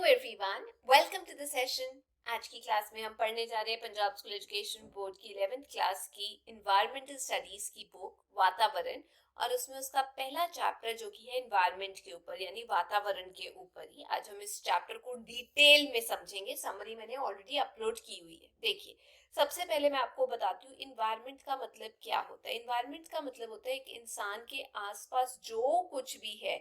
Everyone, welcome to the session. आज की class में हम पढ़ने जा रहे हैं पंजाब स्कूल एजुकेशन बोर्ड की 11th क्लास की इन्वायरमेंटल स्टडीज की बुक वातावरण, और उसमें उसका पहला चैप्टर जो कि है इन्वायरमेंट के ऊपर यानी वातावरण के ऊपर ही। आज हम इस चैप्टर को डिटेल में समझेंगे। समरी मैंने ऑलरेडी अपलोड की हुई है। देखिए, सबसे पहले मैं आपको बताती हूँ इन्वायरमेंट का मतलब क्या होता है। इन्वायरमेंट का मतलब होता है एक इंसान के आसपास जो कुछ भी है,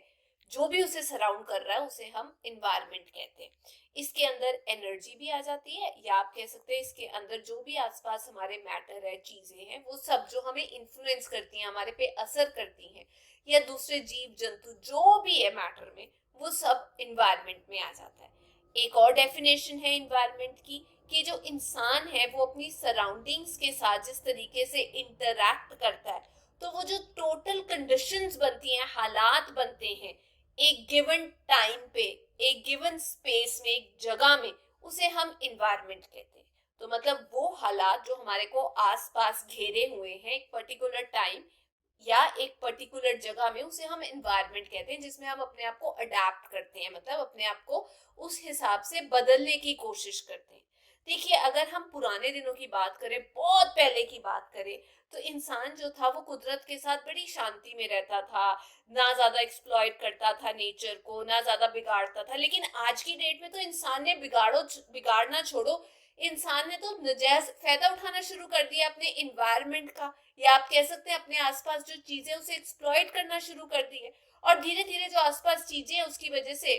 जो भी उसे सराउंड कर रहा है, उसे हम इन्वायरमेंट कहते हैं। इसके अंदर एनर्जी भी आ जाती है, या आप कह सकते हैं इसके अंदर जो भी आसपास हमारे मैटर है, चीजें हैं, वो सब जो हमें इन्फ्लुएंस करती हैं, हमारे पे असर करती हैं, या दूसरे जीव जंतु जो भी है मैटर में, वो सब इन्वायरमेंट में आ जाता है। एक और डेफिनेशन है इन्वायरमेंट की कि जो इंसान है वो अपनी सराउंडिंग्स के साथ जिस तरीके से इंटरैक्ट करता है, तो वो जो टोटल कंडीशंस बनती हैं, हालात बनते हैं एक गिवन टाइम पे, एक गिवन स्पेस में, एक जगह में, उसे हम इन्वायरमेंट कहते हैं। तो मतलब वो हालात जो हमारे को आसपास घेरे हुए हैं एक पर्टिकुलर टाइम या एक पर्टिकुलर जगह में, उसे हम इन्वायरमेंट कहते हैं, जिसमें हम अपने आप को अडेप्ट करते हैं, मतलब अपने आप को उस हिसाब से बदलने की कोशिश करते हैं। देखिए, अगर हम पुराने दिनों की बात करें, बहुत पहले की बात करें, तो इंसान जो था वो कुदरत के साथ बड़ी शांति में रहता था, ना ज्यादा एक्सप्लॉइट करता था नेचर को, ना ज्यादा बिगाड़ता था। लेकिन आज की डेट में तो इंसान ने बिगाड़ना छोड़ो, इंसान ने तो नजायज फायदा उठाना शुरू कर दिया अपने इन्वायरमेंट का, या आप कह सकते हैं अपने आसपास जो चीजें उसे एक्सप्लॉइट करना शुरू कर दी है। और धीरे धीरे जो आसपास चीजें हैं उसकी वजह से,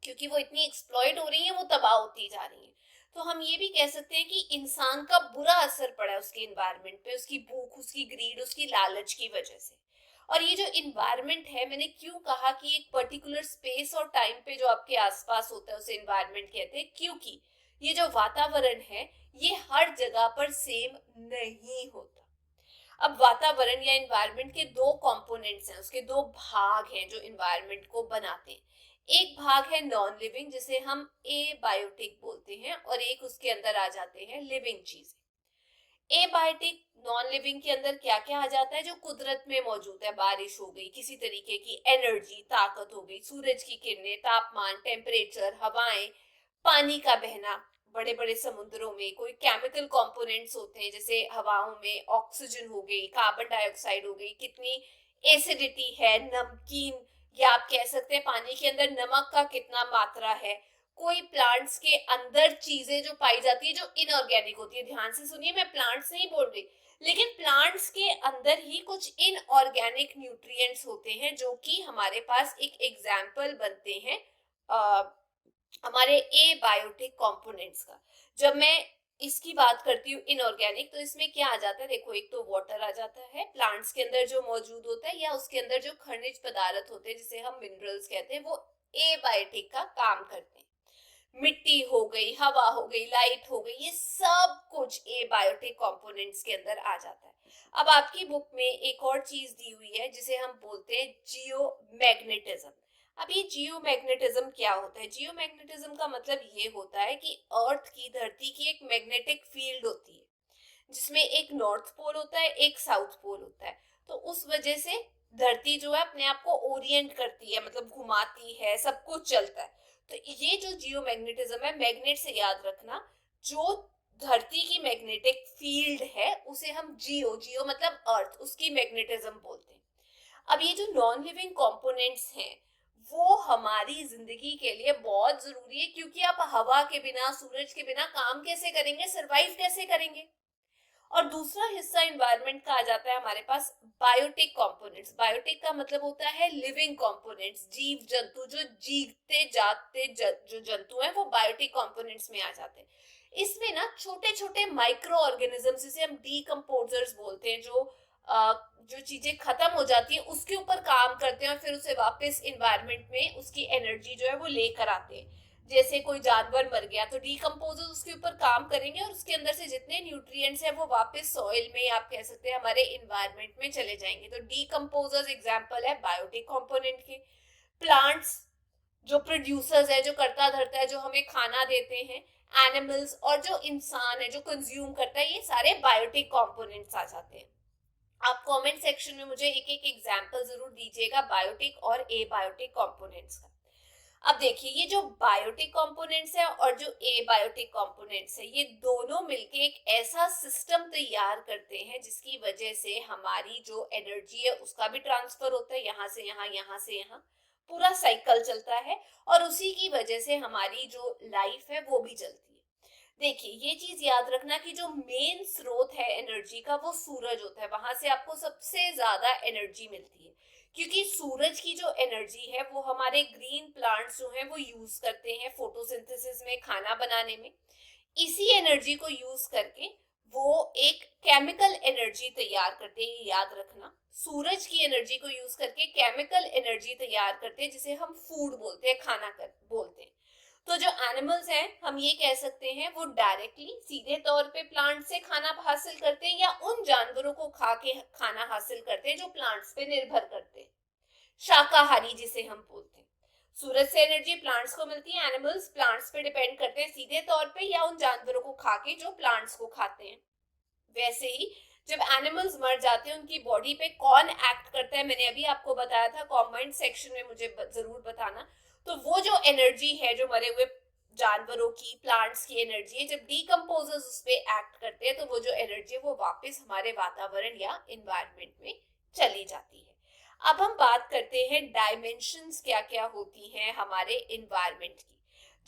क्योंकि वो इतनी एक्सप्लॉइट हो रही है, वो तबाह होती जा रही है। तो हम ये भी कह सकते हैं कि इंसान का बुरा असर पड़ा है उसके इन्वायरमेंट पे, उसकी भूख, उसकी ग्रीड, उसकी लालच की वजह से। और ये जो इन्वायरमेंट है, मैंने क्यों कहा कि एक पर्टिकुलर स्पेस और टाइम पे जो आपके आसपास होता है उसे इन्वायरमेंट कहते हैं, क्योंकि ये जो वातावरण है ये हर जगह पर सेम नहीं होता। अब वातावरण या इन्वायरमेंट के दो कंपोनेंट्स हैं, उसके दो भाग हैं जो इन्वायरमेंट को बनाते हैं। एक भाग है नॉन लिविंग, जिसे हम ए बायोटिक बोलते हैं, और एक उसके अंदर आ जाते हैं लिविंग चीजें। ए बायोटिक नॉन लिविंग के अंदर क्या क्या आ जाता है? जो कुदरत में मौजूद है, बारिश हो गई, किसी तरीके की एनर्जी, ताकत हो गई, सूरज की किरणें, तापमान, टेम्परेचर, हवाएं, पानी का बहना, बड़े बड़े समुद्रों में कोई केमिकल कंपोनेंट्स होते हैं, जैसे हवाओं में ऑक्सीजन हो गई, कार्बन डाइऑक्साइड हो गई, कितनी एसिडिटी है, नमकीन, या आप कह सकते हैं पानी के अंदर नमक का कितना मात्रा है। कोई प्लांट्स के अंदर चीजें जो पाई जाती है जो इनऑर्गेनिक होती है, ध्यान से सुनिए, मैं प्लांट्स नहीं बोल रही, लेकिन प्लांट्स के अंदर ही कुछ इनऑर्गेनिक न्यूट्रिएंट्स होते हैं जो कि हमारे पास एक एग्जाम्पल बनते हैं हमारे ए बायोटिक कंपोनेंट्स का। जब मैं इसकी बात करती हूँ इनऑर्गेनिक, तो इसमें क्या आ जाता है? देखो, एक तो वाटर आ जाता है प्लांट्स के अंदर जो मौजूद होता है, या उसके अंदर जो खनिज पदार्थ होते हैं जिसे हम मिनरल्स कहते हैं, वो ए बायोटिक का काम करते हैं। मिट्टी हो गई, हवा हो गई, लाइट हो गई, ये सब कुछ ए बायोटिक कंपोनेंट्स के अंदर आ जाता है। अब आपकी बुक में एक और चीज दी हुई है जिसे हम बोलते हैं जियो मैग्नेटिज्म। अब ये जियो मैग्नेटिज्म क्या होता है? जियो मैग्नेटिज्म का मतलब ये होता है कि अर्थ की, धरती की एक मैग्नेटिक फील्ड होती है, जिसमें एक नॉर्थ पोल होता है, एक साउथ पोल होता है। तो उस वजह से धरती जो है अपने आप को ओरिएंट करती है, मतलब घुमाती है, सब कुछ चलता है। तो ये जो जियो मैग्नेटिज्म है, मैग्नेट से याद रखना, जो धरती की मैग्नेटिक फील्ड है उसे हम जियो, जियो मतलब अर्थ, उसकी मैग्नेटिज्म बोलते हैं। अब ये जो नॉन लिविंग कंपोनेंट्स हैं वो हमारी जिंदगी के लिए बहुत जरूरी है, क्योंकि आप हवा के बिना, सूरज के बिना काम कैसे करेंगे, सरवाइव कैसे करेंगे? और दूसरा हिस्सा इन्वायरमेंट का आ जाता है हमारे पास बायोटिक कंपोनेंट्स। बायोटिक का मतलब होता है लिविंग कंपोनेंट्स, जीव जंतु, जो जीते जाते जो जंतु हैं वो बायोटिक कंपोनेंट्स में आ जाते हैं। इसमें ना छोटे छोटे माइक्रो ऑर्गेनिजम्स, जिसे हम डीकम्पोजर्स बोलते हैं, जो चीजें खत्म हो जाती है उसके ऊपर काम करते हैं और फिर उसे वापस इन्वायरमेंट में उसकी एनर्जी जो है वो लेकर आते हैं। जैसे कोई जानवर मर गया तो डीकम्पोजर उसके ऊपर काम करेंगे और उसके अंदर से जितने न्यूट्रिएंट्स हैं वो वापस सॉइल में, आप कह सकते हैं हमारे इन्वायरमेंट में चले जाएंगे। तो डीकम्पोजर्स एग्जांपल है बायोटिक कंपोनेंट के। प्लांट्स जो प्रोड्यूसर्स है, जो करता धरता है, जो हमें खाना देते हैं, एनिमल्स, और जो इंसान है जो कंज्यूम करता है, ये सारे बायोटिक कंपोनेंट्स आ जाते हैं। आप कमेंट सेक्शन में मुझे एक एक एग्जांपल जरूर दीजिएगा बायोटिक और ए बायोटिक कंपोनेंट्स का। अब देखिए, ये जो बायोटिक कंपोनेंट्स है और जो एबायोटिक कंपोनेंट्स है, ये दोनों मिलके एक ऐसा सिस्टम तैयार करते हैं जिसकी वजह से हमारी जो एनर्जी है उसका भी ट्रांसफर होता है, यहाँ से यहाँ, यहाँ से यहाँ, पूरा साइकिल चलता है, और उसी की वजह से हमारी जो लाइफ है वो भी चलती है। देखिए, ये चीज याद रखना कि जो मेन स्रोत है एनर्जी का वो सूरज होता है, वहां से आपको सबसे ज्यादा एनर्जी मिलती है, क्योंकि सूरज की जो एनर्जी है वो हमारे ग्रीन प्लांट्स जो हैं वो यूज करते हैं फोटोसिंथेसिस में, खाना बनाने में। इसी एनर्जी को यूज करके वो एक केमिकल एनर्जी तैयार करते हैं, याद रखना। सूरज की एनर्जी को यूज करके केमिकल एनर्जी तैयार करते हैं जिसे हम फूड बोलते हैं, खाना कर बोलते हैं। तो जो एनिमल्स हैं, हम ये कह सकते हैं, वो डायरेक्टली सीधे तौर पे प्लांट से खाना हासिल करते हैं, या उन जानवरों को खा के खाना हासिल करते हैं जो प्लांट्स पे निर्भर करते हैं, शाकाहारी जिसे हम बोलते हैं। सूरज से एनर्जी प्लांट्स को मिलती है, एनिमल्स प्लांट्स पे डिपेंड करते हैं सीधे तौर पे, या उन जानवरों को खा के जो प्लांट्स को खाते हैं। वैसे ही जब एनिमल्स मर जाते हैं, उनकी बॉडी पे कौन एक्ट करता है, मैंने अभी आपको बताया था, कमेंट सेक्शन में मुझे जरूर बताना। तो वो जो एनर्जी है, जो मरे हुए जानवरों की, प्लांट्स की एनर्जी है, जब डीकम्पोजर्स उस पे एक्ट करते हैं तो वो जो एनर्जी है वो वापस हमारे वातावरण या एनवायरनमेंट में चली जाती है। अब हम बात करते हैं डायमेंशंस क्या क्या होती हैं हमारे एनवायरनमेंट की।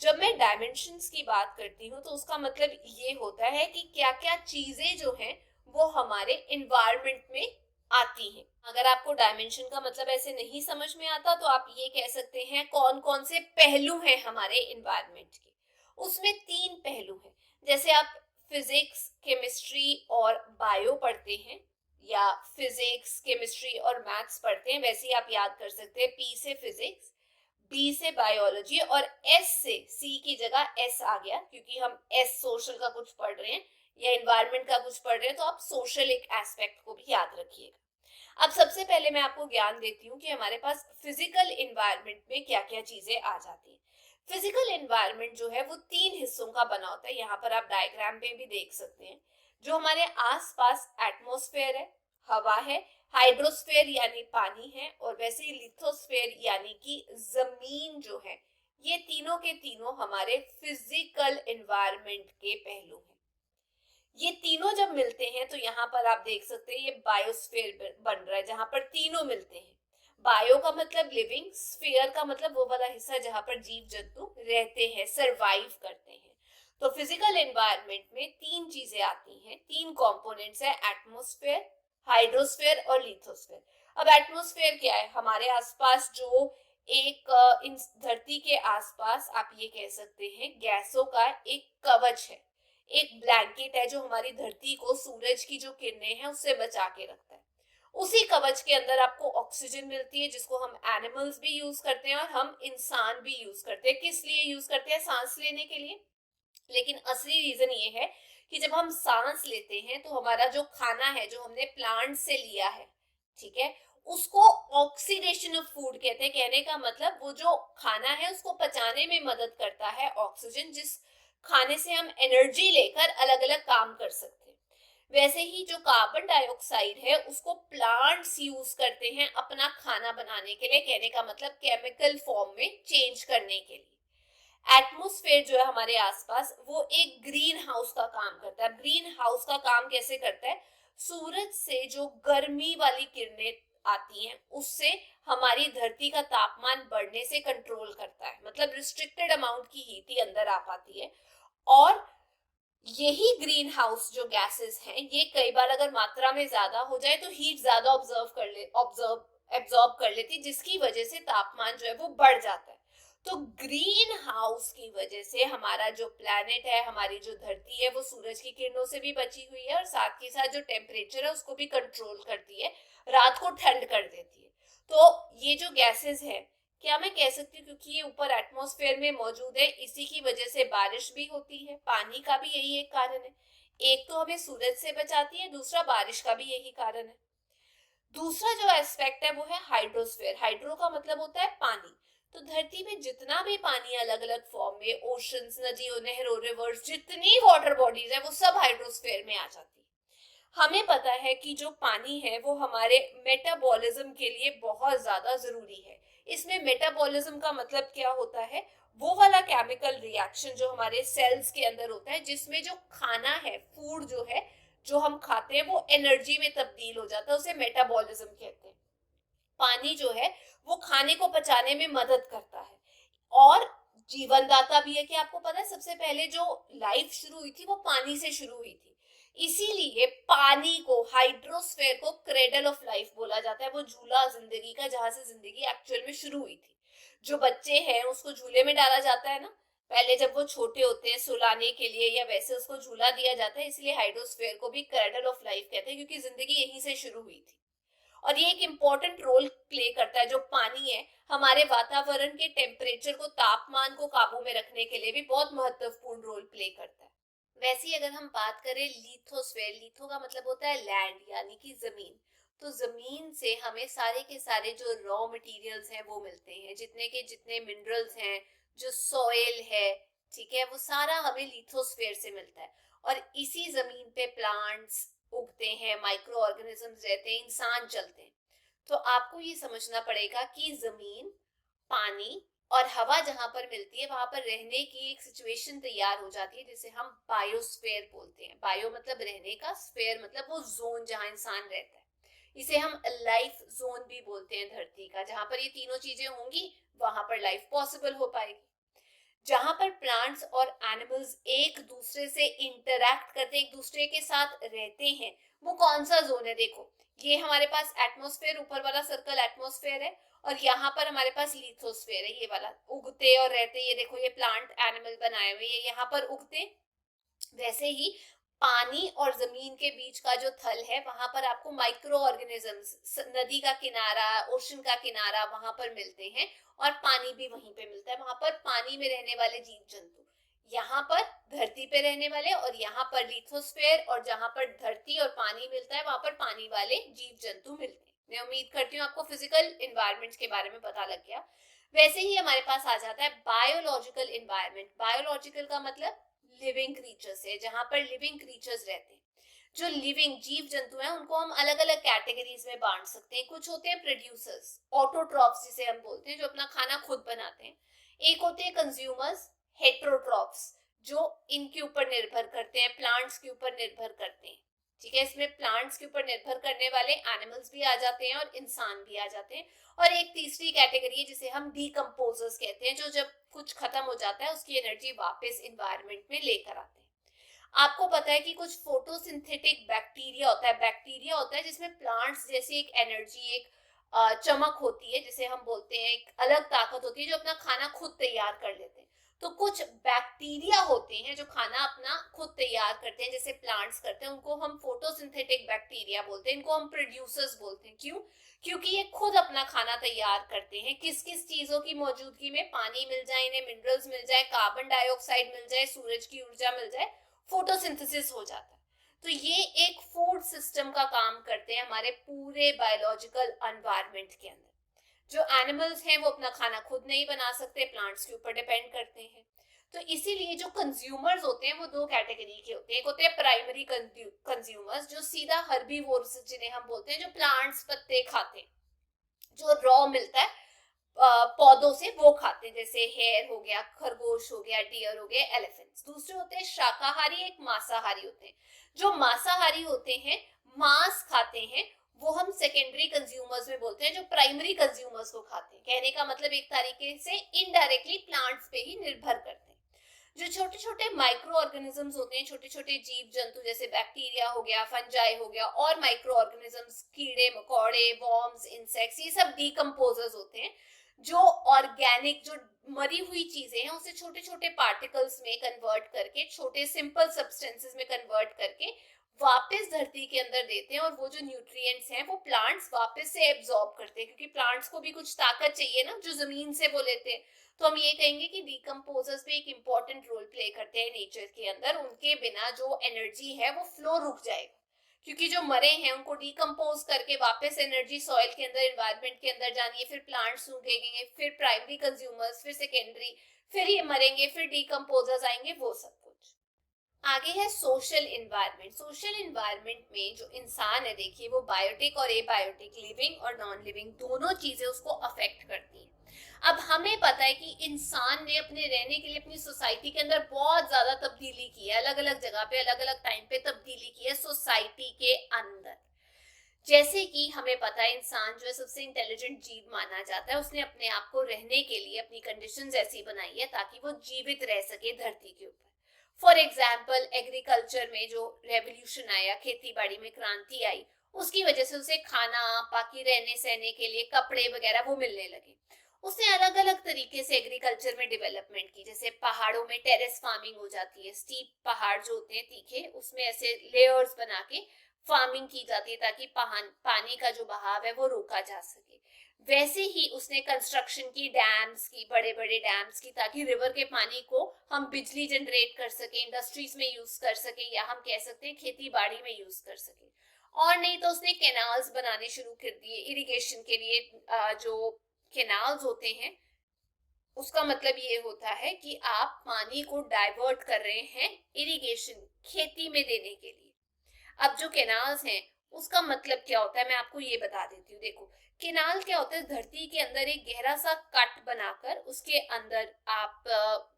जब मैं डायमेंशंस की बात करती हूँ तो उसका मतलब ये होता है कि क्या क्या चीजें जो हैं वो हमारे एनवायरनमेंट में आती हैं। अगर आपको डायमेंशन का मतलब ऐसे नहीं समझ में आता तो आप ये कह सकते हैं कौन कौन से पहलू हैं हमारे एनवायरनमेंट के। उसमें 3 पहलू हैं। जैसे आप फिजिक्स, केमिस्ट्री और बायो पढ़ते हैं, या फिजिक्स, केमिस्ट्री और मैथ्स पढ़ते हैं, वैसे ही आप याद कर सकते हैं, पी से फिजिक्स, बी से बायोलॉजी, और एस से, सी की जगह एस आ गया क्योंकि हम एस सोशल का कुछ पढ़ रहे हैं या एनवायरनमेंट का कुछ पढ़ रहे हैं, तो आप सोशल एक एस्पेक्ट को भी याद रखिएगा। अब सबसे पहले मैं आपको ज्ञान देती हूँ कि हमारे पास फिजिकल एनवायरनमेंट में क्या क्या चीजें आ जाती हैं। फिजिकल एनवायरनमेंट जो है वो 3 हिस्सों का बना होता है, यहाँ पर आप डायग्राम में भी देख सकते हैं। जो हमारे आसपास एटमॉस्फेयर है, हवा है, हाइड्रोस्फेयर यानी पानी है, और वैसे ही लिथोस्फेयर यानी कि जमीन जो है, ये तीनों के तीनों हमारे फिजिकल एनवायरनमेंट के पहलू हैं। ये तीनों जब मिलते हैं तो यहाँ पर आप देख सकते हैं ये बायोस्फीयर बन रहा है, जहां पर तीनों मिलते हैं। बायो का मतलब लिविंग, स्फीयर का मतलब वो वाला हिस्सा जहां पर जीव जंतु रहते हैं, सरवाइव करते हैं। तो फिजिकल एनवायरनमेंट में 3 चीजें आती हैं, 3 कंपोनेंट्स है, एटमॉस्फेयर, हाइड्रोस्फेयर और लिथोस्फेयर। अब एटमॉस्फेयर क्या है? हमारे आसपास जो एक इन धरती के आसपास आप ये कह सकते हैं गैसों का एक कवच है, एक ब्लैंकेट है जो हमारी धरती को सूरज की जो किरणें हैं उससे बचा के रखता है। उसी कवच के अंदर आपको ऑक्सीजन मिलती है जिसको हम एनिमल्स भी यूज करते हैं और हम इंसान भी यूज करते हैं। किस लिए यूज करते हैं? सांस लेने के लिए। लेकिन असली रीजन ये है कि जब हम सांस लेते हैं तो हमारा जो खाना है जो हमने प्लांट से लिया है, ठीक है, उसको ऑक्सीडेशन ऑफ फूड कहते हैं। कहने का मतलब वो जो खाना है उसको पचाने में मदद करता है ऑक्सीजन, जिस खाने से हम एनर्जी लेकर अलग अलग काम कर सकते हैं। वैसे ही जो कार्बन डाइऑक्साइड है उसको प्लांट्स यूज करते हैं अपना खाना बनाने के लिए, कहने का मतलब केमिकल फॉर्म में चेंज करने के लिए। एटमॉस्फेयर जो है हमारे आसपास वो एक ग्रीन हाउस का काम करता है। ग्रीन हाउस का काम कैसे करता है? सूरज से जो गर्मी वाली किरणें आती हैं उससे हमारी धरती का तापमान बढ़ने से कंट्रोल करता है, मतलब रिस्ट्रिक्टेड अमाउंट की हीट ही अंदर आ पाती है। और यही ग्रीन हाउस जो गैसेस हैं ये कई बार अगर मात्रा में ज्यादा हो जाए तो हीट ज्यादा एब्जॉर्ब कर लेती, जिसकी वजह से तापमान जो है वो बढ़ जाता है। तो ग्रीन हाउस की वजह से हमारा जो प्लैनेट है, हमारी जो धरती है, वो सूरज की किरणों से भी बची हुई है और साथ ही साथ जो टेम्परेचर है उसको भी कंट्रोल करती है, रात को ठंड कर देती है। तो ये जो गैसेस है, क्या मैं कह सकती हूँ क्योंकि ये ऊपर एटमॉस्फेयर में मौजूद है इसी की वजह से बारिश भी होती है। पानी का भी यही एक कारण है, एक तो हमें सूरज से बचाती है, दूसरा बारिश का भी यही कारण है। दूसरा जो एस्पेक्ट है वो है हाइड्रोस्फेयर। हाइड्रो का मतलब होता है पानी। तो धरती में जितना भी पानी अलग अलग फॉर्म में, ओशंस, नदियों, नहरों, रिवर्स, जितनी वाटर बॉडीज है वो सब हाइड्रोस्फेयर में आ जाती है। हमें पता है कि जो पानी है वो हमारे मेटाबॉलिज्म के लिए बहुत ज्यादा जरूरी है, इसमें मेटाबॉलिज्म का मतलब क्या होता है, वो वाला केमिकल रिएक्शन जो हमारे सेल्स के अंदर होता है, जिसमें जो खाना है, फूड जो है, जो हम खाते हैं, वो एनर्जी में तब्दील हो जाता है, उसे मेटाबॉलिज्म कहते हैं। पानी जो है वो खाने को पचाने में मदद करता है और जीवनदाता भी है। कि आपको पता है सबसे पहले जो लाइफ शुरू हुई थी वो पानी से शुरू हुई थी, इसीलिए पानी को, हाइड्रोस्फेयर को क्रेडल ऑफ लाइफ बोला जाता है। वो झूला जिंदगी का, जहां से जिंदगी एक्चुअल में शुरू हुई थी। जो बच्चे हैं उसको झूले में डाला जाता है ना, पहले जब वो छोटे होते हैं सुलाने के लिए, या वैसे उसको झूला दिया जाता है, इसलिए हाइड्रोस्फेयर को भी क्रेडल ऑफ लाइफ कहते हैं, क्योंकि जिंदगी यहीं से शुरू हुई थी। और ये एक इम्पोर्टेंट रोल प्ले करता है। जो पानी है हमारे वातावरण के टेम्परेचर को, तापमान को काबू में रखने के लिए भी बहुत महत्वपूर्ण रोल प्ले करता है। वैसे ही अगर हम बात करें लिथोस्फेयर, लिथो का मतलब होता है लैंड यानी कि जमीन, तो जमीन से हमें सारे के सारे जो रॉ मटेरियल्स हैं वो मिलते हैं, जितने के जितने मिनरल्स हैं, जो सॉइल है, ठीक है, वो सारा हमें लिथोस्फेयर से मिलता है। और इसी जमीन पे प्लांट्स उगते हैं, माइक्रो ऑर्गेनिजम्स रहते हैं, इंसान चलते हैं। तो आपको ये समझना पड़ेगा कि जमीन, पानी और हवा जहां पर मिलती है वहां पर रहने की एक सिचुएशन तैयार हो जाती है, जिसे हम बायोस्फेयर बोलते हैं। बायो मतलब रहने का, स्फेयर मतलब वो जोन जहां इंसान रहता है। इसे हम लाइफ जोन भी बोलते हैं धरती का। जहां पर ये तीनों चीजें होंगी वहां पर लाइफ पॉसिबल हो पाएगी। जहां पर प्लांट्स और एनिमल्स एक दूसरे से इंटरैक्ट करते हैं, एक दूसरे के साथ रहते हैं, वो कौन सा जोन है? देखो, ये हमारे पास एटमॉस्फेयर, ऊपर वाला सर्कल एटमॉस्फेयर है, और यहाँ पर हमारे पास लिथोस्फेयर है, ये वाला उगते और रहते। ये देखो, ये प्लांट एनिमल बनाए हुए, ये यहाँ पर उगते। वैसे ही पानी और जमीन के बीच का जो थल है, वहां पर आपको माइक्रो ऑर्गेनिजम्स, नदी का किनारा, ओशन का किनारा, वहां पर मिलते हैं। और पानी भी वहीं पे मिलता है, वहां पर पानी में रहने वाले जीव जंतु। यहाँ पर धरती पे रहने वाले, और यहाँ पर लिथोस्फेयर, और जहां पर धरती और पानी मिलता है वहां पर पानी वाले जीव जंतु मिलते हैं। मैं उम्मीद करती हूँ आपको फिजिकल इन्वायरमेंट के बारे में पता लग गया। वैसे ही हमारे पास आ जाता है बायोलॉजिकल इन्वायरमेंट। बायोलॉजिकल का मतलब लिविंग क्रीचर्स है, जहां पर लिविंग क्रीचर्स रहते हैं। जो लिविंग जीव जंतु हैं उनको हम अलग अलग कैटेगरीज में बांट सकते हैं। कुछ होते हैं प्रोड्यूसर्स, ऑटोट्रॉप्स जिसे हम बोलते हैं, जो अपना खाना खुद बनाते हैं। एक होते हैं कंज्यूमर्स, हेट्रोट्रॉप्स, जो इनके ऊपर निर्भर करते हैं, प्लांट्स के ऊपर निर्भर करते हैं। ठीक है, इसमें प्लांट्स के ऊपर निर्भर करने वाले एनिमल्स भी आ जाते हैं और इंसान भी आ जाते हैं। और एक तीसरी कैटेगरी है जिसे हम डीकम्पोजर्स कहते हैं, जो जब कुछ खत्म हो जाता है उसकी एनर्जी वापस इन्वायरमेंट में लेकर आते हैं। आपको पता है कि कुछ फोटोसिंथेटिक बैक्टीरिया होता है, बैक्टीरिया होता है जिसमें प्लांट्स जैसी एक एनर्जी, एक चमक होती है, जिसे हम बोलते हैं एक अलग ताकत होती है, जो अपना खाना खुद तैयार कर लेते हैं। तो कुछ बैक्टीरिया होते हैं जो खाना अपना खुद तैयार करते हैं, जैसे प्लांट्स करते हैं, उनको हम फोटोसिंथेटिक बैक्टीरिया बोलते हैं। इनको हम प्रोड्यूसर्स बोलते हैं। क्यों? क्योंकि ये खुद अपना खाना तैयार करते हैं। किस किस चीजों की मौजूदगी में? पानी मिल जाए, इन्हें मिनरल्स मिल जाए, कार्बन डाइऑक्साइड मिल जाए, सूरज की ऊर्जा मिल जाए, फोटोसिंथेसिस हो जाता है। तो ये एक फूड सिस्टम का काम करते हैं हमारे पूरे बायोलॉजिकल एनवायरनमेंट के अंदर। जो एनिमल्स हैं वो अपना खाना खुद नहीं बना सकते, प्लांट्स के ऊपर डिपेंड करते हैं। तो इसीलिए जो कंज्यूमर्स होते हैं वो दो कैटेगरी के होते हैं। एक होते हैं प्राइमरी कंज्यूमर्स, जो सीधा हर्बीवोर्स जिन्हें हम बोलते हैं, जो प्लांट्स, पत्ते खाते हैं, जो रॉ मिलता है पौधों से वो खाते हैं, जैसे हेयर हो गया, खरगोश हो गया, डियर हो गया, एलिफेंट्स। दूसरे होते हैं शाकाहारी, एक मांसाहारी होते हैं। जो मांसाहारी होते हैं, मांस खाते हैं, वो हम सेकेंडरी कंज्यूमर्स में बोलते हैं, जो प्राइमरी कंज्यूमर्स को खाते हैं। कहने का मतलब एक तरीके से इनडायरेक्टली प्लांट्स पे ही निर्भर करते हैं। जो छोटे छोटे माइक्रो ऑर्गेनिजम्स होते हैं, छोटे छोटे जीव जंतु, जैसे बैक्टीरिया हो गया, फंजाई हो गया, और माइक्रो ऑर्गेनिजम्स, कीड़े मकोड़े, वॉर्म्स, इंसेक्ट्स, ये सब डीकम्पोजर्स होते हैं, जो ऑर्गेनिक, जो मरी हुई चीजें हैं उसे छोटे छोटे पार्टिकल्स में कन्वर्ट करके, छोटे सिंपल सब्सटेंसेस में कन्वर्ट करके वापस धरती के अंदर देते हैं। और वो जो न्यूट्रिएंट्स हैं वो प्लांट्स वापस से एब्जॉर्ब करते हैं, क्योंकि प्लांट्स को भी कुछ ताकत चाहिए ना, जो जमीन से वो लेते हैं। तो हम ये कहेंगे कि डीकम्पोजर्स भी एक इंपॉर्टेंट रोल प्ले करते हैं नेचर के अंदर। उनके बिना जो एनर्जी है वो फ्लो रुक जाएगा, क्योंकि जो मरे हैं उनको डीकम्पोज करके वापस एनर्जी सॉइल के अंदर, एनवायरनमेंट के अंदर जानी है। फिर प्लांट्स उगेंगे, फिर प्राइमरी कंज्यूमर्स, फिर सेकेंडरी, फिर ये मरेंगे, फिर डीकम्पोजर्स आएंगे, वो सब कुछ। आगे है सोशल इन्वायरमेंट। सोशल इन्वायरमेंट में जो इंसान है, देखिए, वो बायोटिक और एबायोटिक, लिविंग और नॉन लिविंग, दोनों चीजें उसको अफेक्ट करती हैं। अब हमें पता है कि इंसान ने अपने रहने के लिए अपनी सोसाइटी के अंदर बहुत ज्यादा तब्दीली की है, अलग अलग जगह पे अलग अलग टाइम पे तब्दीली की है सोसाइटी के अंदर। जैसे कि हमें पता है इंसान जो है सबसे इंटेलिजेंट जीव माना जाता है, उसने अपने आप को रहने के लिए अपनी कंडीशंस ऐसी बनाई है ताकि वो जीवित रह सके धरती के ऊपर। फॉर एग्जाम्पल एग्रीकल्चर में जो रेवोल्यूशन आया, खेती बाड़ी में क्रांति आई, उसकी वजह से उसे खाना, बाकी रहने सहने के लिए कपड़े वगैरह वो मिलने लगे। उसने अलग अलग तरीके से एग्रीकल्चर में डेवलपमेंट की, जैसे पहाड़ों में टेरेस फार्मिंग हो जाती है, स्टीप पहाड़ जो होते हैं तीखे, उसमें ऐसे लेयर्स बना के फार्मिंग की जाती है ताकि पानी का जो बहाव है वो रोका जा सके। वैसे ही उसने कंस्ट्रक्शन की, डैम्स की, बड़े बड़े डैम्स की, ताकि रिवर के पानी को हम बिजली जनरेट कर सके, इंडस्ट्रीज में यूज कर सके, या हम कह सकते हैं खेती बाड़ी में यूज कर सके। और नहीं तो उसने कैनाल्स बनाने शुरू कर दिए इरिगेशन के लिए। जो कैनाल्स होते हैं उसका मतलब ये होता है कि आप पानी को डाइवर्ट कर रहे हैं इरिगेशन, खेती में देने के लिए। अब जो कैनाल्स हैं उसका मतलब क्या होता है मैं आपको ये बता देती हूँ। देखो, केनाल क्या होता है, धरती के अंदर एक गहरा सा कट बनाकर उसके अंदर आप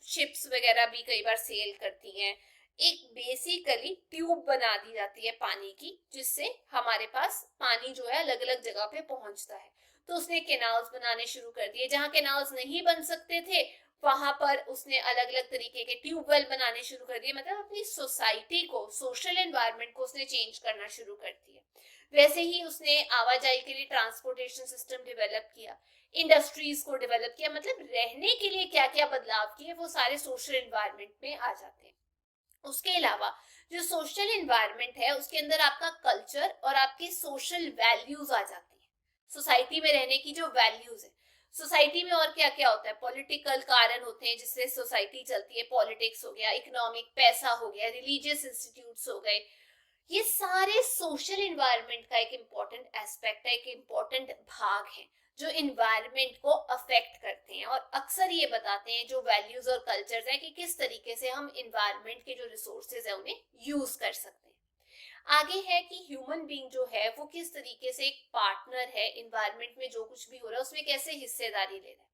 शिप्स वगैरह भी कई बार सेल करती हैं। एक बेसिकली ट्यूब बना दी जाती है पानी की, जिससे हमारे पास पानी जो है अलग अलग जगह पे पहुंचता है। तो उसने केनाल्स बनाने शुरू कर दिए। जहाँ केनाल्स नहीं बन सकते थे वहां पर उसने अलग अलग तरीके के ट्यूबवेल बनाने शुरू कर दिए। मतलब अपनी सोसाइटी को, सोशल एनवायरनमेंट को उसने चेंज करना शुरू कर दिया। वैसे ही उसने आवाजाही के लिए ट्रांसपोर्टेशन सिस्टम डेवलप किया, इंडस्ट्रीज को डेवलप किया। मतलब रहने के लिए क्या क्या बदलाव किए वो सारे सोशल एनवायरनमेंट में आ जाते हैं। उसके अलावा जो सोशल एनवायरनमेंट है उसके अंदर आपका कल्चर और आपकी सोशल वैल्यूज आ जाती है। सोसाइटी में रहने की जो वैल्यूज है, सोसाइटी में और क्या क्या होता है, पॉलिटिकल कारण होते हैं जिससे सोसाइटी चलती है, पॉलिटिक्स हो गया, इकोनॉमिक, पैसा हो गया, रिलीजियस इंस्टीट्यूट्स हो गए। ये सारे सोशल एनवायरनमेंट का एक इम्पॉर्टेंट एस्पेक्ट है, एक इम्पॉर्टेंट भाग है जो इन्वायरमेंट को अफेक्ट करते हैं और अक्सर ये बताते हैं जो वैल्यूज और कल्चर्स है कि किस तरीके से हम इन्वायरमेंट के जो रिसोर्सेज है उन्हें यूज कर सकते हैं। आगे है कि ह्यूमन बीइंग जो है वो किस तरीके से एक पार्टनर है, इन्वायरमेंट में जो कुछ भी हो रहा है उसमें कैसे हिस्सेदारी ले रहा है।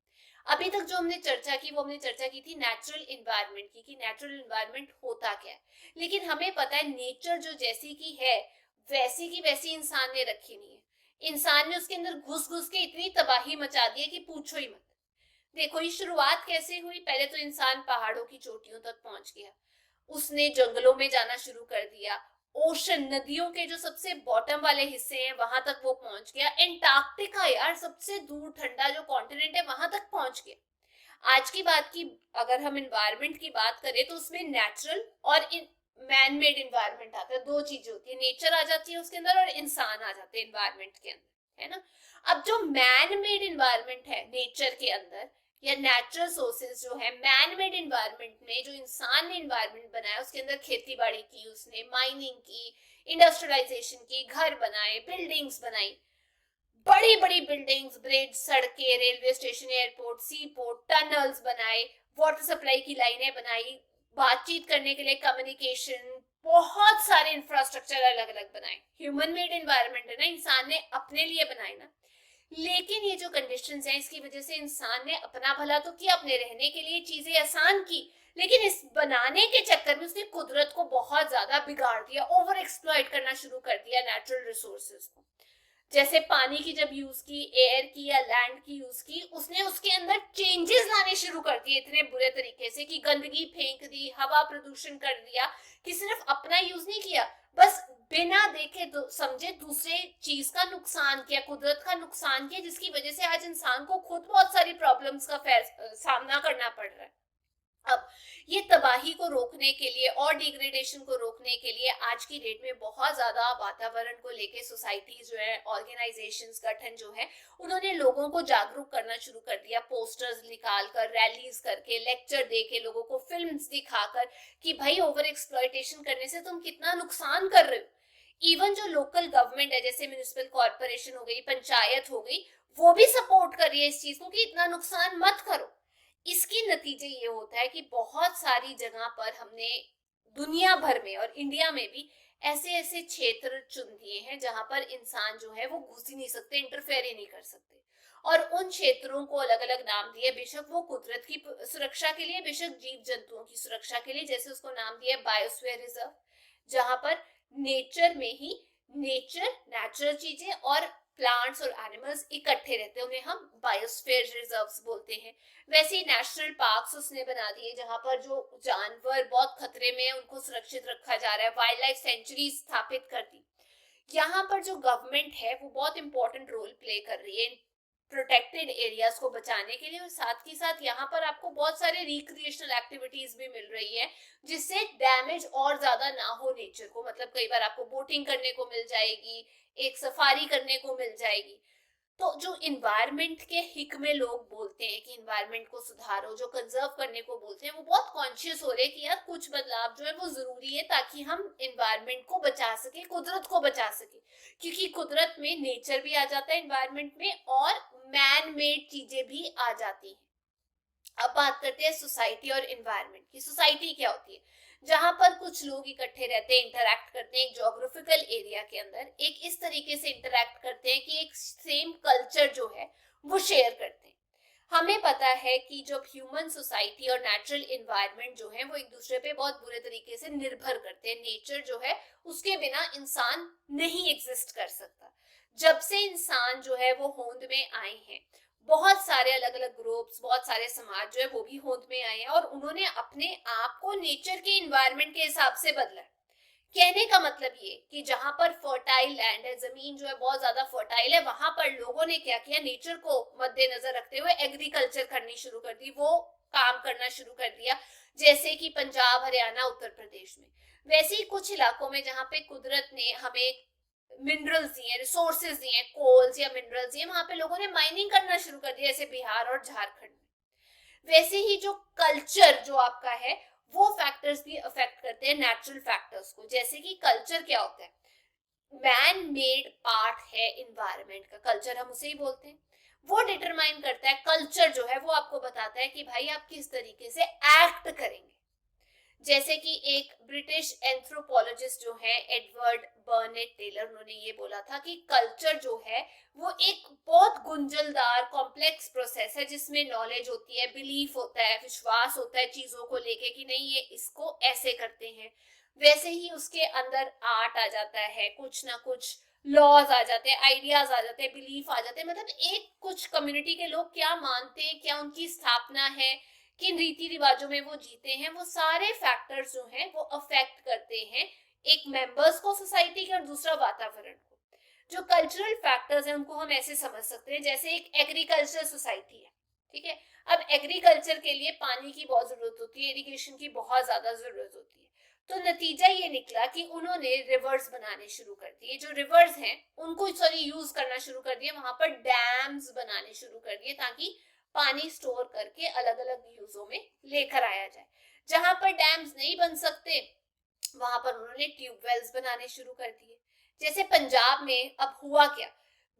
अभी तक जो हमने चर्चा की वो हमने चर्चा की थी नेचुरल इन्वायरमेंट की, कि नेचुरल इन्वायरमेंट होता क्या है। लेकिन हमें पता है नेचर जो जैसी की है वैसी की वैसी इंसान ने रखी नहीं है। इंसान ने उसके अंदर घुस घुस के इतनी तबाही मचा दी है कि पूछो ही मत। देखो ये शुरुआत कैसे हुई, पहले तो इंसान पहाड़ों की चोटियों तक पहुंच गया, उसने जंगलों में जाना शुरू कर दिया, ओशन, नदियों के जो सबसे बॉटम वाले हिस्से हैं वहां तक वो पहुंच गया, एंटार्क्टिका यार सबसे दूर ठंडा जो कॉन्टिनेंट है वहां तक पहुंच गया। आज की बात की अगर हम इन्वायरमेंट की बात करें तो उसमें नेचुरल और मैन मेड इन्वायरमेंट आता है। दो चीजें होती है, नेचर आ जाती है उसके अंदर और इंसान आ जाते हैं इन्वायरमेंट के अंदर, है ना। अब जो मैन मेड इन्वायरमेंट है नेचर के अंदर या नेचुरल सोर्सेज जो है, मैन मेड इन्वायरमेंट में जो इंसान ने इन्वायरमेंट बनाया उसके अंदर खेती बाड़ी की, उसने माइनिंग की, इंडस्ट्रियलाइजेशन की, घर बनाए, बिल्डिंग्स बनाई, बड़ी बड़ी बिल्डिंग्स, ब्रिज, सड़कें, रेलवे स्टेशन, एयरपोर्ट, सी पोर्ट, टनल्स बनाए, वाटर सप्लाई की लाइनें बनाई, बातचीत करने के लिए कम्युनिकेशन, बहुत सारे इंफ्रास्ट्रक्चर अलग अलग बनाए। ह्यूमन मेड इन्वायरमेंट है ना, इंसान ने अपने लिए बनाए ना। लेकिन ये जो कंडीशंस हैं इसकी वजह से इंसान ने अपना भला तो किया, अपने रहने के लिए चीजें आसान की, लेकिन इस बनाने के चक्कर में उसने कुदरत को बहुत ज्यादा बिगाड़ दिया, ओवर एक्सप्लॉइट करना शुरू कर दिया नेचुरल रिसोर्सेज को। जैसे पानी की जब यूज की, एयर की या लैंड की यूज की, उसने उसके अंदर चेंजेस लाने शुरू कर दिए इतने बुरे तरीके से कि गंदगी फेंक दी, हवा प्रदूषण कर दिया, कि सिर्फ अपना यूज नहीं किया, बस बिना देखे समझे दूसरे चीज का नुकसान किया, कुदरत का नुकसान किया, जिसकी वजह से आज इंसान को खुद बहुत सारी प्रॉब्लम्स का सामना करना पड़ रहा है। अब ये तबाही को रोकने के लिए और डिग्रेडेशन को रोकने के लिए आज की डेट में बहुत ज्यादा वातावरण को लेके सोसाइटी जो है, ऑर्गेनाइजेशंस, गठन जो है, उन्होंने लोगों को जागरूक करना शुरू कर दिया, पोस्टर्स निकाल कर, रैलीज करके, लेक्चर दे के, लोगों को फिल्म्स दिखाकर कि भाई ओवर एक्सप्लॉयटेशन करने से तुम कितना नुकसान कर रहे हो। इवन जो लोकल गवर्नमेंट है, जैसे म्युनिसिपल कॉर्पोरेशन हो गई, पंचायत हो गई, वो भी सपोर्ट कर रही है इस चीज को कि इतना नुकसान मत करो। इसके नतीजे ये होता है कि बहुत सारी जगह पर हमने दुनिया भर में और इंडिया में भी ऐसे ऐसे क्षेत्र चुन दिए हैं जहां पर इंसान जो है वो घुस ही नहीं सकते, इंटरफेयर ही नहीं कर सकते। और उन क्षेत्रों को अलग अलग नाम दिए, बेशक वो कुदरत की सुरक्षा के लिए, बेशक जीव जंतुओं की सुरक्षा के लिए। जैसे उसको नाम दिया बायोस्फीयर रिजर्व, जहां पर नेचर में ही नेचुरल चीजें और प्लांट्स और एनिमल्स इकट्ठे रहते हैं, उन्हें हम बायोस्फीयर रिजर्व्स बोलते हैं। वैसे ही नेशनल पार्क्स उसने बना दिए जहां पर जो जानवर बहुत खतरे में है उनको सुरक्षित रखा जा रहा है। वाइल्ड लाइफ सेंचुरी स्थापित कर दी। यहाँ पर जो गवर्नमेंट है वो बहुत इंपॉर्टेंट रोल प्ले कर रही है प्रोटेक्टेड एरियाज को बचाने के लिए, और साथ ही साथ यहाँ पर आपको बहुत सारे रिक्रिएशनल एक्टिविटीज भी मिल रही है जिससे डैमेज और ज्यादा ना हो नेचर को। मतलब कई बार आपको बोटिंग करने को मिल जाएगी, एक सफारी करने को मिल जाएगी। तो जो इन्वायरमेंट के हिक में लोग बोलते हैं कि इन्वायरमेंट को सुधारो, जो कंजर्व करने को बोलते हैं, वो बहुत कॉन्शियस हो रहे हैं कि यार कुछ बदलाव जो है वो जरूरी है ताकि हम इन्वायरमेंट को बचा सके, कुदरत को बचा सके। क्योंकि कुदरत में नेचर भी आ जाता है इन्वायरमेंट में, और मैन मेड चीजें भी आ जाती हैं। अब बात करते हैं सोसाइटी और इन्वायरमेंट की। सोसाइटी क्या होती है? जहां पर कुछ लोग इकट्ठे रहते हैं, इंटरैक्ट करते हैं एक जोग्राफिकल एरिया के अंदर, एक इस तरीके से इंटरैक्ट करते हैं कि एक सेम कल्चर जो है वो शेयर करते हैं। हमें पता है कि जब ह्यूमन सोसाइटी और नेचुरल इन्वायरमेंट जो है वो एक दूसरे पे बहुत बुरे तरीके से निर्भर करते हैं। नेचर जो है उसके बिना इंसान नहीं एग्जिस्ट कर सकता। जब से इंसान जो है वो होंद में आए हैं, बहुत सारे अलग अलग ग्रुप्स, बहुत सारे समाज जो है वो भी होंद में आए हैं और उन्होंने अपने आप को नेचर के इन्वायरमेंट के हिसाब से बदला। कहने का मतलब ये कि जहां पर फर्टाइल लैंड है, जमीन जो है बहुत ज्यादा फर्टाइल है, वहां पर लोगों ने क्या किया, नेचर को मद्देनजर रखते हुए एग्रीकल्चर करनी शुरू कर दी, वो काम करना शुरू कर दिया। जैसे कि पंजाब, हरियाणा, उत्तर प्रदेश में। वैसे ही कुछ इलाकों में जहां पे कुदरत ने हमें मिनरल्स दिए, रिसोर्सेज दिए, कोल्स या मिनरल्स दिए, वहां पे लोगों ने माइनिंग करना शुरू कर दिया, जैसे बिहार और झारखंड में। वैसे ही जो कल्चर जो आपका है वो फैक्टर्स भी अफेक्ट करते हैं नेचुरल फैक्टर्स को। जैसे कि कल्चर क्या होता है? मैन मेड पार्ट है इन्वायरमेंट का, कल्चर हम उसे ही बोलते हैं। वो डिटरमाइन करता है, कल्चर जो है वो आपको बताता है कि भाई आप किस तरीके से एक्ट करेंगे। जैसे कि एक ब्रिटिश एंथ्रोपोलॉजिस्ट जो है एडवर्ड बर्नेट टेलर, उन्होंने ये बोला था कि कल्चर जो है वो एक बहुत गुंजलदार कॉम्प्लेक्स प्रोसेस है जिसमें नॉलेज होती है, बिलीफ होता है, विश्वास होता है चीजों को लेके कि नहीं ये इसको ऐसे करते हैं। वैसे ही उसके अंदर आर्ट आ जाता है, कुछ ना कुछ लॉज आ जाते हैं, आइडियाज आ जाते हैं, बिलीफ आ जाते हैं। मतलब एक कुछ कम्युनिटी के लोग क्या मानते हैं, क्या उनकी स्थापना है, किन रीति रिवाजों में वो जीते हैं, वो सारे फैक्टर्स जो हैं वो अफेक्ट करते हैं एक मेंबर्स को सोसाइटी के, और दूसरा वातावरण को। जो कल्चरल फैक्टर्स हैं उनको हम ऐसे समझ सकते हैं, जैसे एक एग्रीकल्चर सोसाइटी है, ठीक है। अब एग्रीकल्चर के लिए पानी की बहुत जरूरत होती है, इरिगेशन की बहुत ज्यादा जरूरत होती है। तो नतीजा ये निकला कि उन्होंने रिवर्स बनाने शुरू कर दिए। जो रिवर्स हैं उनको यूज करना शुरू कर दिया, वहां पर डैम्स बनाने शुरू कर दिए ताकि पानी स्टोर करके अलग अलग यूजों में लेकर आया जाए। जहां पर डैम्स नहीं बन सकते वहां पर उन्होंने ट्यूबवेल्स बनाने शुरू कर दिए। जैसे पंजाब में अब हुआ क्या,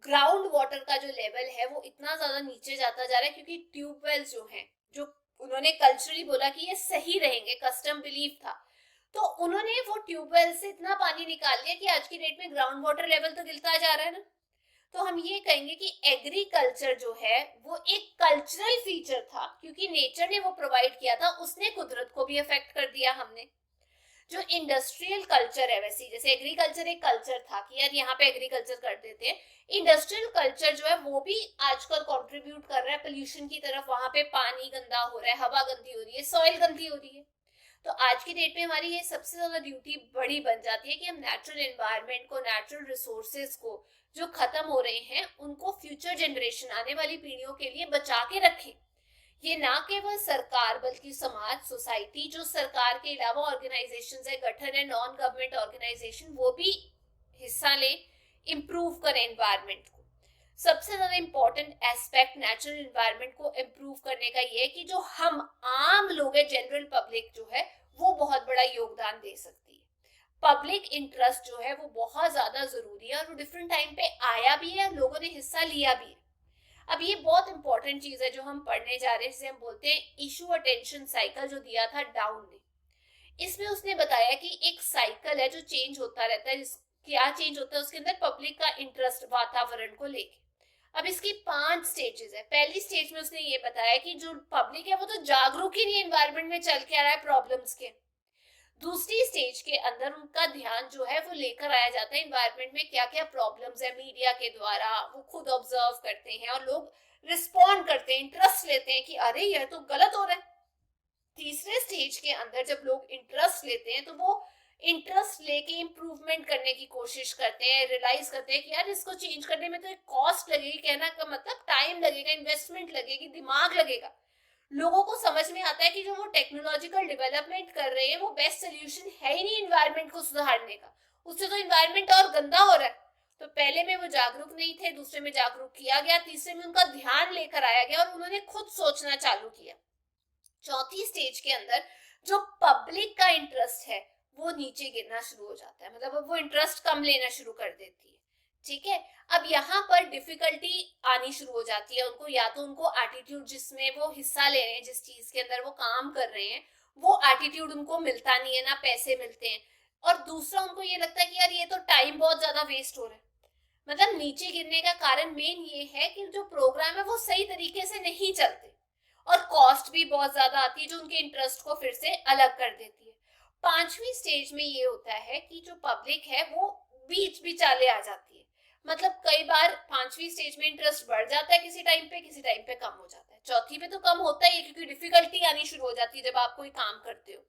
ग्राउंड वाटर का जो लेवल है वो इतना ज्यादा नीचे जाता जा रहा है क्योंकि ट्यूबवेल्स जो हैं, जो उन्होंने कल्चरली बोला कि ये सही रहेंगे, कस्टम बिलीफ था, तो उन्होंने वो ट्यूबवेल से इतना पानी निकाल लिया कि आज की डेट में ग्राउंड वाटर लेवल तो गिरता जा रहा है ना। तो हम ये कहेंगे कि एग्रीकल्चर जो है वो एक कल्चरल फीचर था, क्योंकि नेचर ने वो प्रोवाइड किया था, उसने कुदरत को भी अफेक्ट कर दिया हमने। जो इंडस्ट्रियल कल्चर है, वैसे जैसे एग्रीकल्चर एक कल्चर था कि यार यहाँ पे एग्रीकल्चर कर देते हैं, इंडस्ट्रियल कल्चर जो है वो भी आजकल कंट्रीब्यूट कर रहा है पोल्यूशन की तरफ। वहां पे पानी गंदा हो रहा है, हवा गंदी हो रही है, सॉइल गंदी हो रही है। तो आज की डेट में हमारी ये सबसे ज्यादा ड्यूटी बड़ी बन जाती है कि हम नेचुरल एनवायरनमेंट को, नेचुरल रिसोर्सेज को जो खत्म हो रहे हैं उनको फ्यूचर जनरेशन, आने वाली पीढ़ियों के लिए बचा के रखें। ये ना केवल सरकार बल्कि समाज, सोसाइटी, जो सरकार के अलावा ऑर्गेनाइजेशन है, गठन है, नॉन गवर्नमेंट ऑर्गेनाइजेशन, वो भी हिस्सा ले, इम्प्रूव करें एनवायरनमेंट को। सबसे ज्यादा इंपॉर्टेंट एस्पेक्ट नेचुरल एनवायरनमेंट को इम्प्रूव करने का ये है कि जो हम आम लोग हैं, जनरल पब्लिक जो है, वो बहुत बड़ा योगदान दे सकती है। पब्लिक इंटरेस्ट जो है वो बहुत ज्यादा जरूरी है और वो डिफरेंट टाइम पे आया भी है, लोगों ने हिस्सा लिया भी है। अब ये बहुत इंपॉर्टेंट चीज है जो हम पढ़ने जा रहे हैं, जिसे हम बोलते हैं इशू अटेंशन साइकिल, जो दिया था डाउन ने। इसमें उसने बताया कि एक साइकिल है जो चेंज होता रहता है। क्या चेंज होता है उसके अंदर? पब्लिक का इंटरेस्ट वातावरण को लेके। अब इसकी 5 स्टेजेस है। पहली स्टेज में उसने ये बताया कि जो पब्लिक है वो तो जागरूक ही नहीं एनवायरनमेंट में चल के आ रहा है प्रॉब्लम्स के। दूसरी स्टेज के अंदर उनका ध्यान जो है वो लेकर आया जाता है एनवायरनमेंट में क्या क्या प्रॉब्लम्स है, मीडिया के द्वारा वो खुद ऑब्जर्व करते हैं और लोग रिस्पॉन्ड करते हैं, इंटरेस्ट लेते हैं कि अरे यह तो गलत हो रहा है। तीसरे स्टेज के अंदर जब लोग इंटरेस्ट लेते हैं तो वो इंटरेस्ट लेके इम्प्रूवमेंट करने की कोशिश करते हैं, रियलाइज करते हैं कि यार इसको चेंज करने में तो एक कॉस्ट लगेगी, कहना का मतलब टाइम लगेगा, इन्वेस्टमेंट लगेगी, दिमाग लगेगा। लोगों को समझ में आता है कि जो वो टेक्नोलॉजिकल डेवलपमेंट कर रहे हैं वो बेस्ट सोल्यूशन है ही नहीं इन्वायरमेंट को सुधारने का, उससे तो इन्वायरमेंट और गंदा हो रहा है। तो पहले में वो जागरूक नहीं थे, दूसरे में जागरूक किया गया, तीसरे में उनका ध्यान लेकर आया गया और उन्होंने खुद सोचना चालू किया। चौथी स्टेज के अंदर जो पब्लिक का इंटरेस्ट है वो नीचे गिरना शुरू हो जाता है, मतलब वो इंटरेस्ट कम लेना शुरू कर देती है। ठीक है, अब यहाँ पर डिफिकल्टी आनी शुरू हो जाती है उनको, या तो उनको एटीट्यूड जिसमें वो हिस्सा ले रहे हैं, जिस चीज के अंदर वो काम कर रहे हैं वो एटीट्यूड उनको मिलता नहीं है, ना पैसे मिलते हैं, और दूसरा उनको ये लगता है कि यार ये तो टाइम बहुत ज्यादा वेस्ट हो रहा है। मतलब नीचे गिरने का कारण मेन ये है कि जो प्रोग्राम है वो सही तरीके से नहीं चलते और कॉस्ट भी बहुत ज्यादा आती है जो उनके इंटरेस्ट को फिर से अलग कर देती है। पांचवी स्टेज में ये होता है कि जो पब्लिक है वो बीच बिचाले आ जाती है, मतलब कई बार पांचवी स्टेज में इंटरेस्ट बढ़ जाता है किसी टाइम पे कम हो जाता है। चौथी पे तो कम होता ही है क्योंकि डिफिकल्टी आनी शुरू हो जाती है जब आप कोई काम करते हो,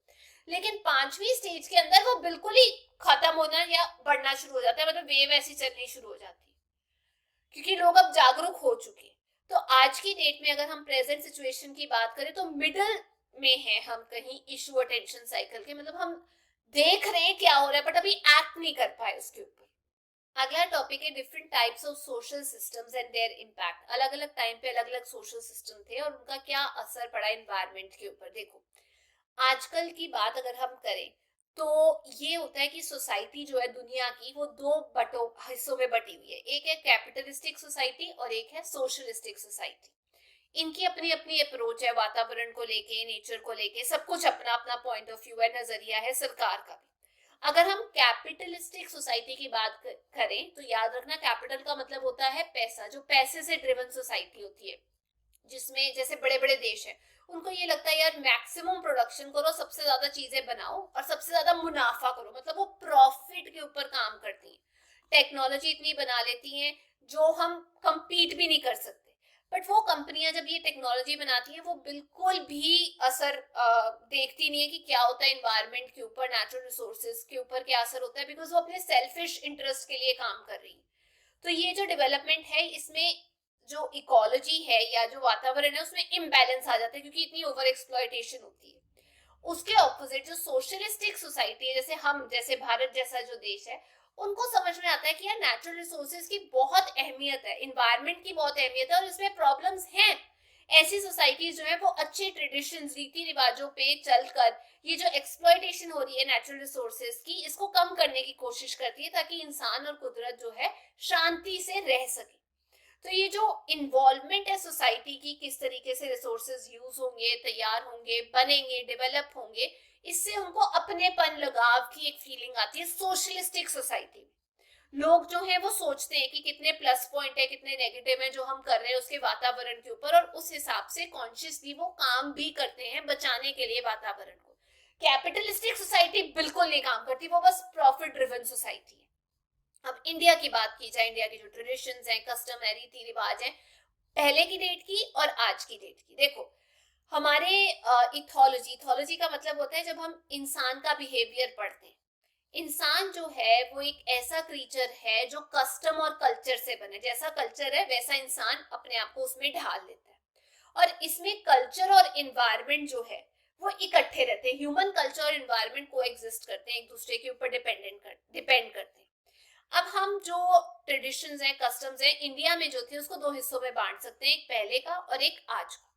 लेकिन पांचवी स्टेज के अंदर वो बिल्कुल ही खत्म होना या बढ़ना शुरू हो जाता है, मतलब वेव ऐसी चलनी शुरू हो जाती है क्योंकि लोग अब जागरूक हो चुके हैं। तो आज की डेट में अगर हम प्रेजेंट सिचुएशन की बात करें तो मिडल में है हम कहीं इशू अटेंशन साइकिल के, मतलब हम देख रहे हैं क्या हो रहा है बट अभी एक्ट नहीं कर पाए उसके ऊपर। अगला टॉपिक है different types of social systems and there impact. अलग अलग टाइम पे अलग अलग सोशल सिस्टम थे और उनका क्या असर पड़ा एनवायरनमेंट के ऊपर। देखो आजकल की बात अगर हम करें तो ये होता है कि सोसाइटी जो है दुनिया की वो दो बटों हिस्सों में बटी हुई है, एक है कैपिटलिस्टिक सोसाइटी और एक है सोशलिस्टिक सोसाइटी। इनकी अपनी अपनी अप्रोच है वातावरण को लेके, नेचर को लेके, सब कुछ अपना अपना पॉइंट ऑफ व्यू है, नजरिया है सरकार का भी। अगर हम कैपिटलिस्टिक सोसाइटी की बात करें तो याद रखना कैपिटल का मतलब होता है पैसा, जो पैसे से ड्रिवन सोसाइटी होती है, जिसमें जैसे बड़े बड़े देश हैं उनको ये लगता है यार मैक्सिमम प्रोडक्शन करो, सबसे ज्यादा चीजें बनाओ और सबसे ज्यादा मुनाफा करो, मतलब वो प्रॉफिट के ऊपर काम करती हैं। टेक्नोलॉजी इतनी बना लेती हैं जो हम कंपीट भी नहीं कर सकते, बट वो कंपनियां जब ये टेक्नोलॉजी बनाती हैं वो बिल्कुल भी असर देखती नहीं है कि क्या होता है एनवायरनमेंट के ऊपर, नेचुरल रिसोर्सेज के ऊपर क्या असर होता है, बिकॉज वो अपने सेल्फिश इंटरेस्ट के लिए काम कर रही है। तो ये जो डेवलपमेंट है इसमें जो इकोलॉजी है या जो वातावरण है उसमें इम्बैलेंस आ जाता है क्योंकि इतनी ओवर एक्सप्लॉयटेशन होती है। उसके ऑपोजिट जो सोशलिस्टिक सोसाइटी है, जैसे हम, जैसे भारत जैसा जो देश है, उनको समझ में आता है कि यार नेचुरल रिसोर्सेज की बहुत अहमियत है, इन्वायरमेंट की बहुत अहमियत है और इसमें प्रॉब्लम्स हैं। ऐसी सोसाइटीज जो है वो अच्छे ट्रेडिशंस, रीति रिवाजों पे चलकर ये जो एक्सप्लॉयटेशन हो रही है नेचुरल रिसोर्सेज की, इसको कम करने की कोशिश करती है ताकि इंसान और कुदरत जो है शांति से रह सके। तो ये जो इन्वॉल्वमेंट है सोसाइटी की, किस तरीके से रिसोर्सेज यूज होंगे, तैयार होंगे, बनेंगे, डेवलप होंगे, इससे उनको अपनेपन, लगाव की एक फीलिंग आती है। सोशलिस्टिक सोसाइटी में लोग जो है वो सोचते हैं कि कितने प्लस पॉइंट है, कितने नेगेटिव है जो हम कर रहे हैं उसके वातावरण के ऊपर, और उस हिसाब से कॉन्शियसली वो काम भी करते हैं बचाने के लिए वातावरण को। कैपिटलिस्टिक सोसाइटी बिल्कुल नहीं काम करती, वो बस प्रॉफिट ड्रिवन सोसाइटी है। अब इंडिया की बात की जाए, इंडिया की जो ट्रेडिशंस हैं, कस्टम है, रीति रिवाज है, पहले की डेट की और आज की डेट की। देखो हमारे इथोलॉजी का मतलब होता है जब हम इंसान का बिहेवियर पढ़ते हैं। इंसान जो है वो एक ऐसा क्रीचर है जो कस्टम और कल्चर से बने, जैसा कल्चर है वैसा इंसान अपने आप को उसमें ढाल लेता है, और इसमें कल्चर और इन्वायरमेंट जो है वो इकट्ठे रहते हैं। ह्यूमन कल्चर और इन्वायरमेंट को एग्जिस्ट करते हैं, एक दूसरे के ऊपर डिपेंड करते हैं। अब हम जो ट्रेडिशंस हैं, कस्टम्स हैं, इंडिया में जो थे उसको दो हिस्सों में बांट सकते हैं, एक पहले का और एक आज का।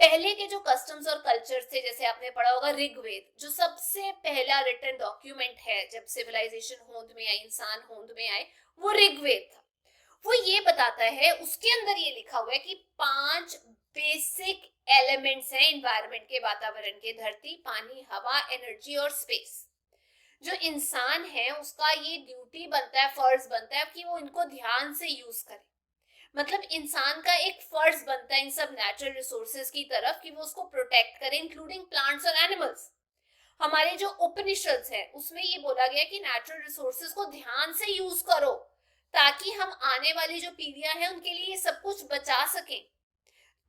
पहले के जो कस्टम्स और कल्चर थे, जैसे आपने पढ़ा होगा ऋग्वेद, जो सबसे पहला रिटन डॉक्यूमेंट है जब सिविलाइजेशन होंद में आई, इंसान होंद में आए, वो ऋग्वेद था। वो ये बताता है, उसके अंदर ये लिखा हुआ है कि 5 बेसिक एलिमेंट्स हैं एनवायरनमेंट के, वातावरण के, धरती, पानी, हवा, एनर्जी और स्पेस। जो इंसान है उसका ये ड्यूटी बनता है, फर्ज बनता है कि वो इनको ध्यान से यूज करे। मतलब इंसान का एक फर्ज बनता है इन सब नेचुरल रिसोर्सेज की तरफ कि वो उसको प्रोटेक्ट करे, इंक्लूडिंग प्लांट्स और एनिमल्स। हमारे जो उपनिषद है उसमें ये बोला गया कि नेचुरल रिसोर्सेज को ध्यान से यूज करो ताकि हम आने वाली जो पीढ़ियां हैं उनके लिए ये सब कुछ बचा सकें।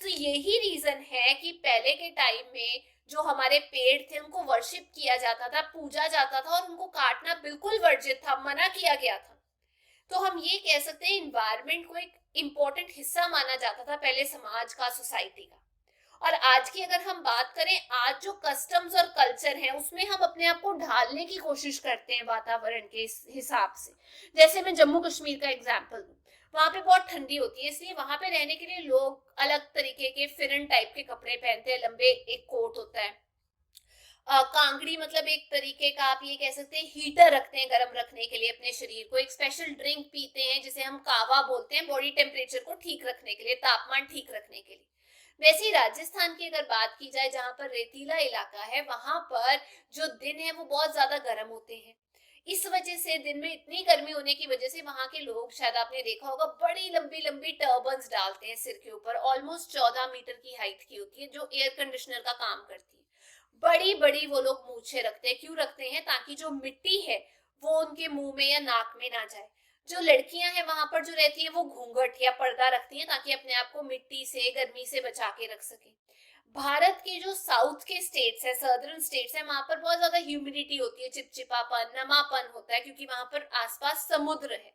तो यही रीजन है कि पहले के टाइम में जो हमारे पेड़ थे उनको वर्शिप किया जाता था, पूजा जाता था, और उनको काटना बिल्कुल वर्जित था, मना किया गया था। तो हम ये कह सकते हैं इन्वायरमेंट को एक इम्पोर्टेंट हिस्सा माना जाता था पहले समाज का, सोसाइटी का। और आज की अगर हम बात करें, आज जो कस्टम्स और कल्चर है उसमें हम अपने आप को ढालने की कोशिश करते हैं वातावरण के हिसाब से। जैसे मैं जम्मू कश्मीर का एग्जांपल दूं, वहां पे बहुत ठंडी होती है, इसलिए वहां पे रहने के लिए लोग अलग तरीके के फिरन टाइप के कपड़े पहनते हैं, लंबे एक कोट होता है। कांगड़ी मतलब एक तरीके का आप ये कह सकते हैं हीटर रखते हैं गर्म रखने के लिए अपने शरीर को। एक स्पेशल ड्रिंक पीते हैं जिसे हम कावा बोलते हैं, बॉडी टेम्परेचर को ठीक रखने के लिए, तापमान ठीक रखने के लिए। वैसे ही राजस्थान की अगर बात की जाए, जहां पर रेतीला इलाका है, वहां पर जो दिन है वो बहुत ज्यादा गर्म होते हैं। इस वजह से दिन में इतनी गर्मी होने की वजह से वहां के लोग, शायद आपने देखा होगा, बड़ी लंबी लंबी टर्बन्स डालते हैं सिर के ऊपर, ऑलमोस्ट 14 मीटर की हाइट की होती है, जो एयर कंडीशनर का काम करती है। बड़ी बड़ी वो लोग मूछें रखते हैं। क्यों रखते हैं? ताकि जो मिट्टी है वो उनके मुंह में या नाक में ना जाए। जो लड़कियां हैं वहां पर जो रहती हैं वो घूंघट या पर्दा रखती हैं ताकि अपने आप को मिट्टी से, गर्मी से बचा के रख सके। भारत के जो साउथ के स्टेट्स है, सदर्न स्टेट्स है, वहां पर बहुत ज्यादा ह्यूमिडिटी होती है, चिपचिपापन, नमापन होता है, क्योंकि वहां पर आसपास समुद्र है।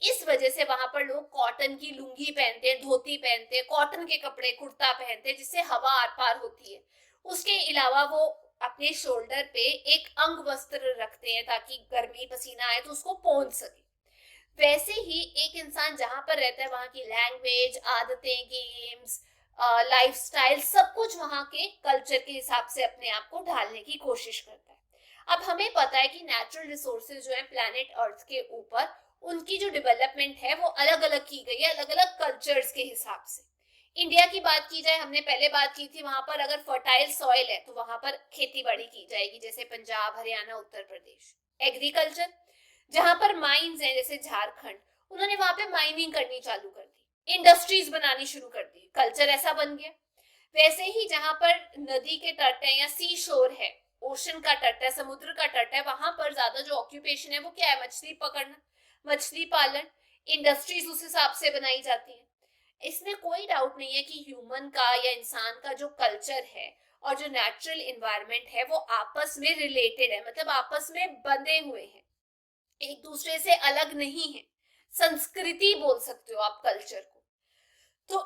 इस वजह से वहां पर लोग कॉटन की लुंगी पहनते हैं, धोती पहनते हैं, कॉटन के कपड़े, कुर्ता पहनते हैं, जिससे हवा आर पार होती है। उसके अलावा वो अपने शोल्डर पे एक अंग वस्त्र रखते हैं ताकि गर्मी, पसीना आए तो उसको पहुंच सके। वैसे ही एक इंसान जहां पर रहता है, वहां की लैंग्वेज, आदतें, गेम्स, लाइफस्टाइल, सब कुछ वहां के कल्चर के हिसाब से अपने आप को ढालने की कोशिश करता है। अब हमें पता है कि नेचुरल रिसोर्सेज जो है प्लैनेट अर्थ के ऊपर, उनकी जो डेवलपमेंट है वो अलग अलग की गई है, अलग अलग कल्चर्स के हिसाब से। इंडिया की बात की जाए, हमने पहले बात की थी, वहां पर अगर फर्टाइल सॉइल है तो वहां पर खेती बाड़ी की जाएगी, जैसे पंजाब, हरियाणा, उत्तर प्रदेश। एग्रीकल्चर, जहां पर माइंस हैं जैसे झारखंड, उन्होंने वहां पे माइनिंग करनी चालू कर दी, इंडस्ट्रीज बनानी शुरू कर दी, कल्चर ऐसा बन गया। वैसे ही जहां पर नदी के तट है या सी शोर है, ओशन का तट है, समुद्र का तट है, वहां पर ज्यादा जो ऑक्यूपेशन है वो क्या है? मछली पकड़ना, मछली पालन, इंडस्ट्रीज उस हिसाब से बनाई जाती है। इसमें कोई डाउट नहीं है कि ह्यूमन का या इंसान का जो कल्चर है और जो नेचुरल इन्वायरमेंट है वो आपस में रिलेटेड है, मतलब आपस में बंधे हुए हैं, एक दूसरे से अलग नहीं है। संस्कृति बोल सकते हो आप कल्चर को। तो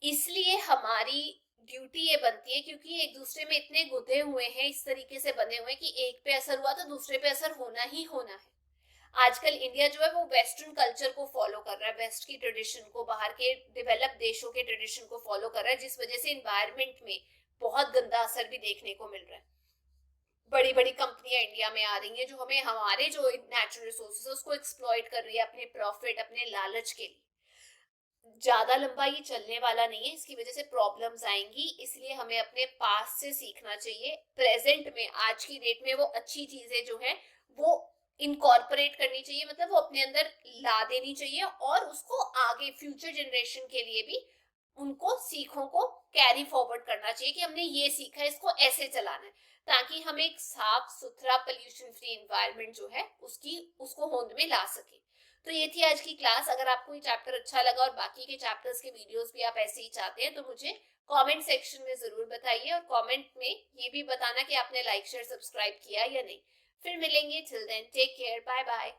इसलिए हमारी ड्यूटी ये बनती है, क्योंकि एक दूसरे में इतने गुंथे हुए हैं, इस तरीके से बने हुए हैं कि एक पे असर हुआ तो दूसरे पे असर होना ही होना है। आजकल इंडिया जो है वो वेस्टर्न कल्चर को फॉलो कर रहा है, वेस्ट की ट्रेडिशन को, बाहर के डेवलप देशों के ट्रेडिशन को फॉलो कर रहा है, जिस वजह से इन्वायरमेंट में बहुत गंदा असर भी देखने को मिल रहा है। बड़ी बड़ी कंपनियां इंडिया में आ रही हैं जो हमें, हमारे जो नेचुरल रिसोर्सेज है उसको एक्सप्लॉइट कर रही है अपने प्रॉफिट, अपने लालच के लिए। ज्यादा लंबा ये चलने वाला नहीं है, इसकी वजह से प्रॉब्लम्स आएंगी। इसलिए हमें अपने पास से सीखना चाहिए, प्रेजेंट में, आज की डेट में वो अच्छी चीजें जो है वो इनकॉर्पोरेट करनी चाहिए, मतलब वो अपने अंदर ला देनी चाहिए, और उसको आगे फ्यूचर जनरेशन के लिए भी उनको सीखों को कैरी फॉरवर्ड करना चाहिए कि हमने ये सीखा है, इसको ऐसे चलाना है, ताकि हम एक साफ सुथरा पोल्यूशन फ्री एनवायरनमेंट जो है उसको होंद में ला सके। तो ये थी आज की क्लास। अगर आपको ये चैप्टर अच्छा लगा और बाकी के चैप्टर्स के वीडियोस भी आप ऐसे ही चाहते हैं तो मुझे कमेंट सेक्शन में जरूर बताइए, और कमेंट में ये भी बताना कि आपने लाइक, शेयर, सब्सक्राइब किया या नहीं। फिर मिलेंगे, till then take care, bye bye.